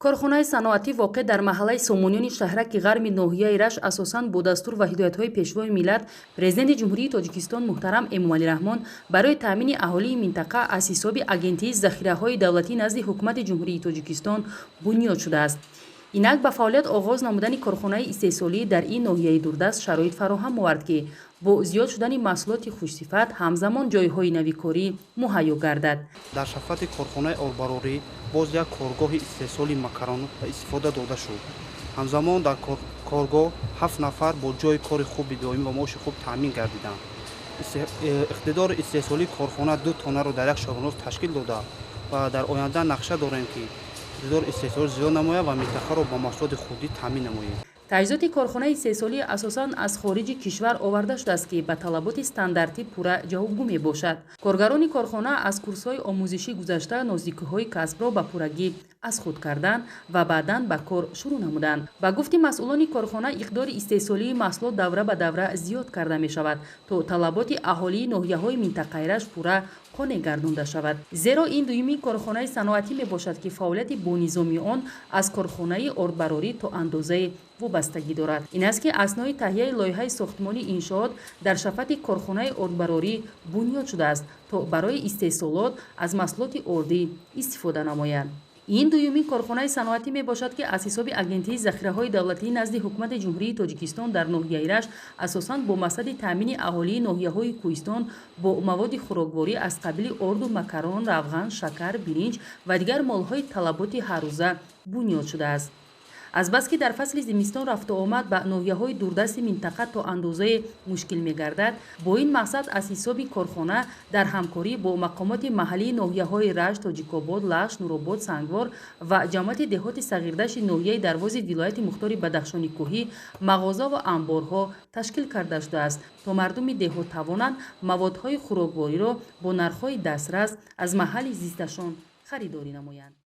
корхонаи саноатӣ воқеъ дар маҳаллаи сомониёни шаҳраки ғарби ноҳияи Рашт асосан бо дастур ва ҳидоятҳои пешвои миллат президенти ҷумҳурии Тоҷикистон муҳтарам Эмомалираҳмон барои таъмини аҳолии минтақа аз ҳисоби агентии захираҳои давлатӣ назди ҳукумати ҷумҳурии Тоҷикистон бунёд шудааст. Инак ба фаъолият оғоз намудани корхонаи истехсолӣ дар ин ноҳияи дурдаст шароит фароҳам овард, ки бо зиёд шудани маҳсулоти хушсифат ҳамзамон ҷойҳои навикорӣ муҳайё гардад. дар шафати корхонаи боз як коргоҳи истехсоли макарон истифода дода шуд. ҳамзамон дар коргоҳ 7 нафар бо ҷойи кори хуби доим ва маоши хуб таъмин гардиданд. иқтидори истехсолии корхона 2 тонаро дар як шабонрӯз ташкил дода ва дар оянда нақша дорем, ки иқтидори истехсолӣ зиёд намояд ва минтақаро ба маҳсулоти хурдӣ таъмин намояд. таҷҳизоти корхонаи истехсолӣ асосан аз хориҷи кишвар оварда шудааст, ки ба талаботи стандартӣ пурра ҷавобгӯ мебошад. Коргарони корхона аз курсҳои омӯзишӣ гузашта нозикиҳои касбро ба пуррагӣ аз худ карданд ва баъдан ба кор шурӯъ намуданд. Ба гуфти масъулони корхона, иқдори истехсолии маҳсулот давра ба давра зиёд карда мешавад, то талаботи аҳолии ноҳияҳои минтақаи Рашт пурра қонеъ гардонда шавад. Зеро ин дуюмин корхонаи саноатӣ мебошад, ки фаъолияти бонизоми он аз корхонаи корхбарорӣ то андозае вобастагӣ дорад. Ин аст, ки аснои таҳияи лоиҳаи сохтмонии иншоот дар шафати корхонаи корхбарорӣ бунёд шудааст, то барои истехсолот аз маҳсулоти ордӣ истифода намоянд. ин дуюмин корхонаи саноатӣ мебошад, ки аз ҳисоби агентии захираҳои давлатӣ назди ҳукумати ҷумҳурии Тоҷикистон дар ноҳияи Рашт асосан бо мақсади таъмини аҳолии ноҳияҳои Кӯҳистон бо маводи хӯрокворӣ аз қабили орду макарон, равған, шакар, биринҷ ва дигар молҳои талаботи ҳаррӯза бунёд шудааст. Азбаски дар фасли зимистон рафтуомад ба ноҳияҳои дурдасти минтақа то андозае мушкил мегардад, бо ин мақсад аз ҳисоби корхона дар ҳамкорӣ бо мақомоти маҳаллии ноҳияҳои Рашт, Тоҷикобод, Лашт, Нуробод, Сангвор ва ҷамъияти деҳоти сағирдашти ноҳияи Дарвози вилояти Мухтори Бадахшони Кӯҳӣ мағоза ва амборҳо ташкил карда шудааст, то мардуми деҳот тавонанд маводҳои хӯроквориро бо нархҳои дастрас аз маҳалли зисташон харидорӣ намоянд.